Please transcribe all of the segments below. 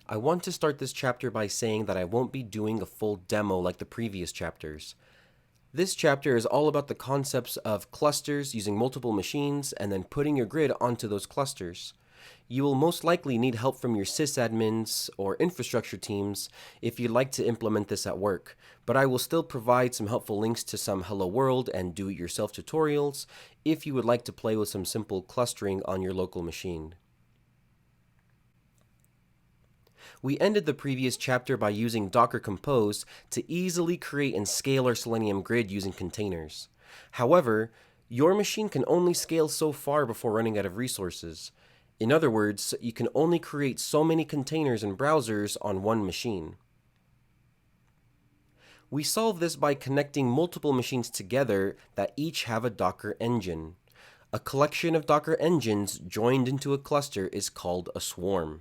I want to start this chapter by saying that I won't be doing a full demo like the previous chapters. This chapter is all about the concepts of clusters using multiple machines and then putting your grid onto those clusters. You will most likely need help from your sysadmins or infrastructure teams if you'd like to implement this at work, but I will still provide some helpful links to some Hello World and do-it-yourself tutorials if you would like to play with some simple clustering on your local machine. We ended the previous chapter by using Docker Compose to easily create and scale our Selenium grid using containers. However, your machine can only scale so far before running out of resources. In other words, you can only create so many containers and browsers on one machine. We solve this by connecting multiple machines together that each have a Docker engine. A collection of Docker engines joined into a cluster is called a swarm.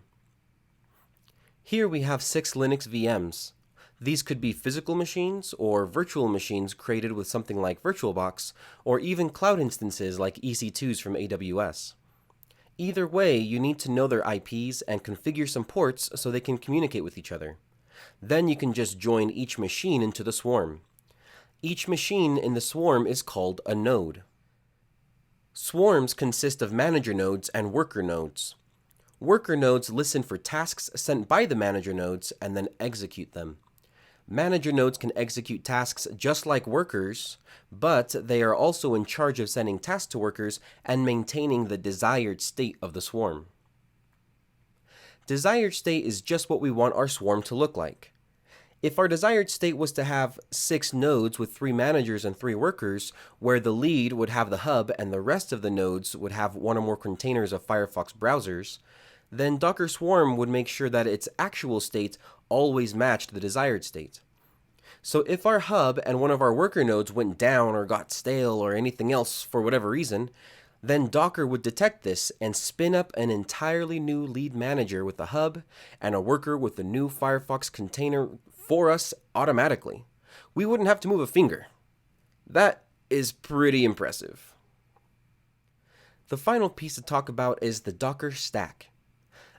Here we have 6 Linux VMs. These could be physical machines or virtual machines created with something like VirtualBox, or even cloud instances like EC2s from AWS. Either way, you need to know their IPs and configure some ports so they can communicate with each other. Then you can just join each machine into the swarm. Each machine in the swarm is called a node. Swarms consist of manager nodes and worker nodes. Worker nodes listen for tasks sent by the manager nodes and then execute them. Manager nodes can execute tasks just like workers, but they are also in charge of sending tasks to workers and maintaining the desired state of the swarm. Desired state is just what we want our swarm to look like. If our desired state was to have 6 nodes with 3 managers and 3 workers, where the lead would have the hub and the rest of the nodes would have one or more containers of Firefox browsers, then Docker Swarm would make sure that its actual state always matched the desired state. So if our hub and one of our worker nodes went down or got stale or anything else for whatever reason, then Docker would detect this and spin up an entirely new lead manager with a hub and a worker with a new Firefox container for us automatically. We wouldn't have to move a finger. That is pretty impressive. The final piece to talk about is the Docker stack.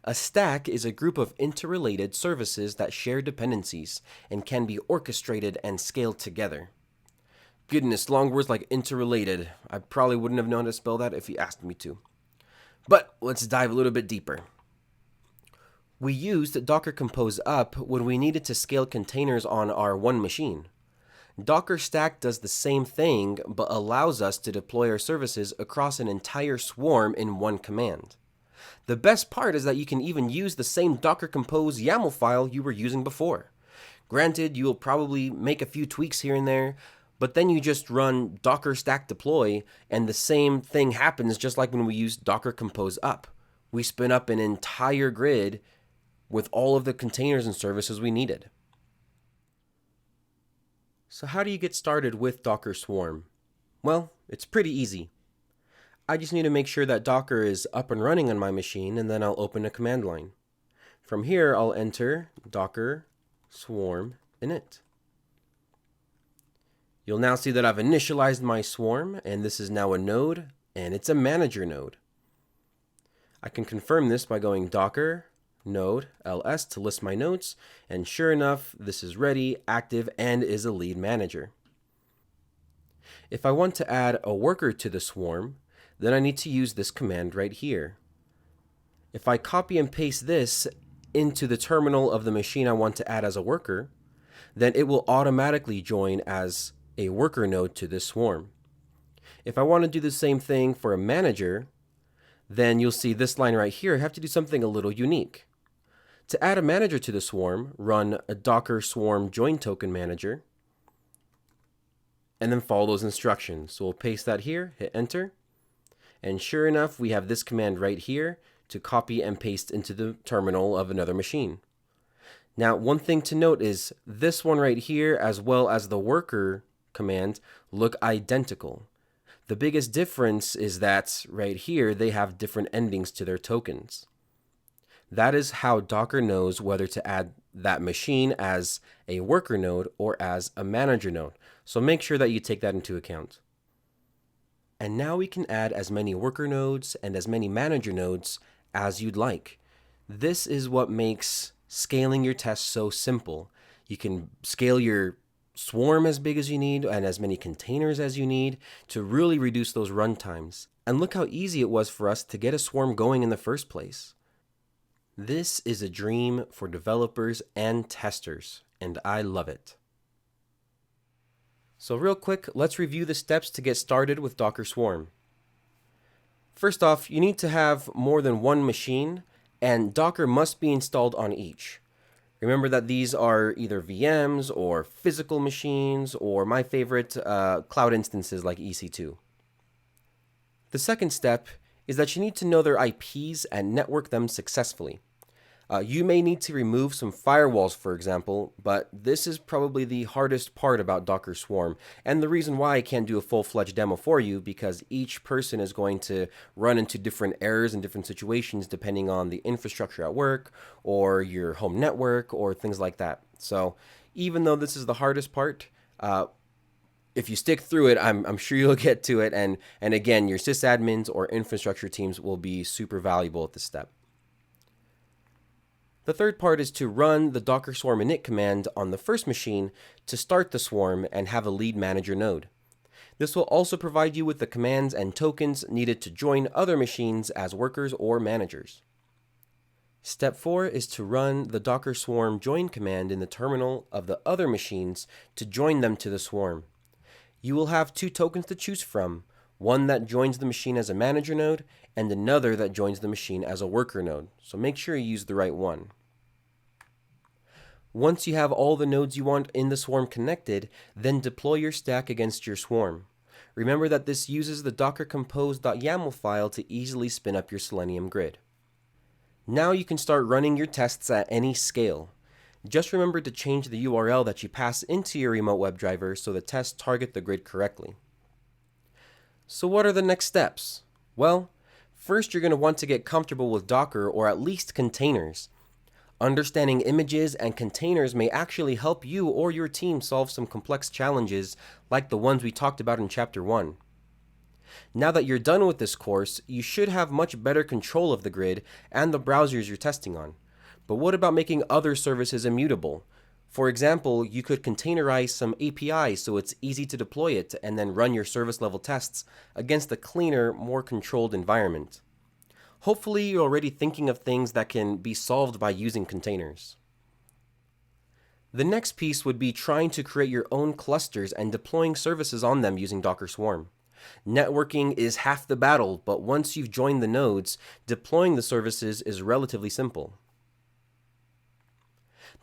A stack is a group of interrelated services that share dependencies and can be orchestrated and scaled together. Goodness, long words like interrelated. I probably wouldn't have known how to spell that if you asked me to. But let's dive a little bit deeper. We used Docker Compose up when we needed to scale containers on our one machine. Docker Stack does the same thing, but allows us to deploy our services across an entire swarm in one command. The best part is that you can even use the same Docker Compose YAML file you were using before. Granted, you'll probably make a few tweaks here and there, but then you just run docker stack deploy, and the same thing happens just like when we use Docker Compose up. We spin up an entire grid with all of the containers and services we needed. So how do you get started with Docker Swarm? Well, it's pretty easy. I just need to make sure that Docker is up and running on my machine, and then I'll open a command line. From here, I'll enter Docker Swarm init. You'll now see that I've initialized my swarm, and this is now a node, and it's a manager node. I can confirm this by going docker node ls to list my nodes, and sure enough, this is ready, active, and is a lead manager. If I want to add a worker to the swarm, then I need to use this command right here. If I copy and paste this into the terminal of the machine I want to add as a worker, then it will automatically join as a worker node to this swarm. If I want to do the same thing for a manager, then you'll see this line right here. I have to do something a little unique. To add a manager to the swarm, run a docker swarm join token manager, and then follow those instructions. So we'll paste that here, hit enter, and sure enough, we have this command right here to copy and paste into the terminal of another machine. Now, one thing to note is this one right here, as well as the worker command, look identical. The biggest difference is that right here, they have different endings to their tokens. That is how Docker knows whether to add that machine as a worker node or as a manager node. So make sure that you take that into account. And now we can add as many worker nodes and as many manager nodes as you'd like. This is what makes scaling your tests so simple. You can scale your swarm as big as you need and as many containers as you need to really reduce those run times. And look how easy it was for us to get a swarm going in the first place. This is a dream for developers and testers, and I love it. So real quick, let's review the steps to get started with Docker Swarm. First off, you need to have more than one machine, and Docker must be installed on each. Remember that these are either VMs or physical machines, or my favorite, cloud instances like EC2. The second step is that you need to know their IPs and network them successfully. You may need to remove some firewalls, for example, but this is probably the hardest part about Docker Swarm, and the reason why I can't do a full-fledged demo for you, because each person is going to run into different errors in different situations depending on the infrastructure at work, or your home network, or things like that. So even though this is the hardest part, if you stick through it, I'm sure you'll get to it, and again, your sysadmins or infrastructure teams will be super valuable at this step. The third part is to run the Docker Swarm init command on the first machine to start the swarm and have a lead manager node. This will also provide you with the commands and tokens needed to join other machines as workers or managers. Step 4 is to run the Docker Swarm join command in the terminal of the other machines to join them to the swarm. You will have two tokens to choose from, one that joins the machine as a manager node and another that joins the machine as a worker node, so make sure you use the right one. Once you have all the nodes you want in the swarm connected, then deploy your stack against your swarm. Remember that this uses the docker compose.yaml file to easily spin up your Selenium grid. Now you can start running your tests at any scale. Just remember to change the URL that you pass into your remote WebDriver so the tests target the grid correctly. So what are the next steps? Well, first you're going to want to get comfortable with Docker or at least containers. Understanding images and containers may actually help you or your team solve some complex challenges like the ones we talked about in Chapter 1. Now that you're done with this course, you should have much better control of the grid and the browsers you're testing on. But what about making other services immutable? For example, you could containerize some APIs so it's easy to deploy it and then run your service level tests against a cleaner, more controlled environment. Hopefully, you're already thinking of things that can be solved by using containers. The next piece would be trying to create your own clusters and deploying services on them using Docker Swarm. Networking is half the battle, but once you've joined the nodes, deploying the services is relatively simple.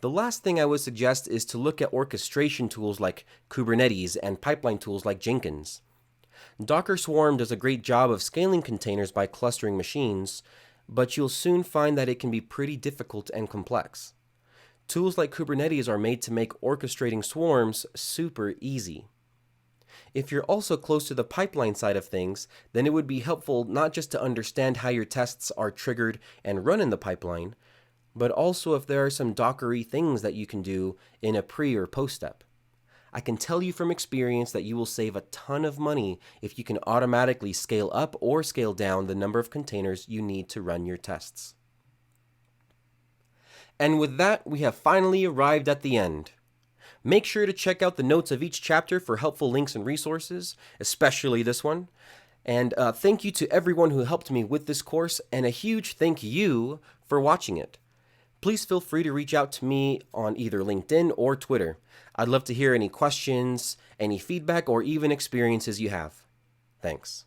The last thing I would suggest is to look at orchestration tools like Kubernetes and pipeline tools like Jenkins. Docker Swarm does a great job of scaling containers by clustering machines, but you'll soon find that it can be pretty difficult and complex. Tools like Kubernetes are made to make orchestrating swarms super easy. If you're also close to the pipeline side of things, then it would be helpful not just to understand how your tests are triggered and run in the pipeline, but also if there are some Dockery things that you can do in a pre or post step. I can tell you from experience that you will save a ton of money if you can automatically scale up or scale down the number of containers you need to run your tests. And with that, we have finally arrived at the end. Make sure to check out the notes of each chapter for helpful links and resources, especially this one. And thank you to everyone who helped me with this course, and a huge thank you for watching it. Please feel free to reach out to me on either LinkedIn or Twitter. I'd love to hear any questions, any feedback, or even experiences you have. Thanks.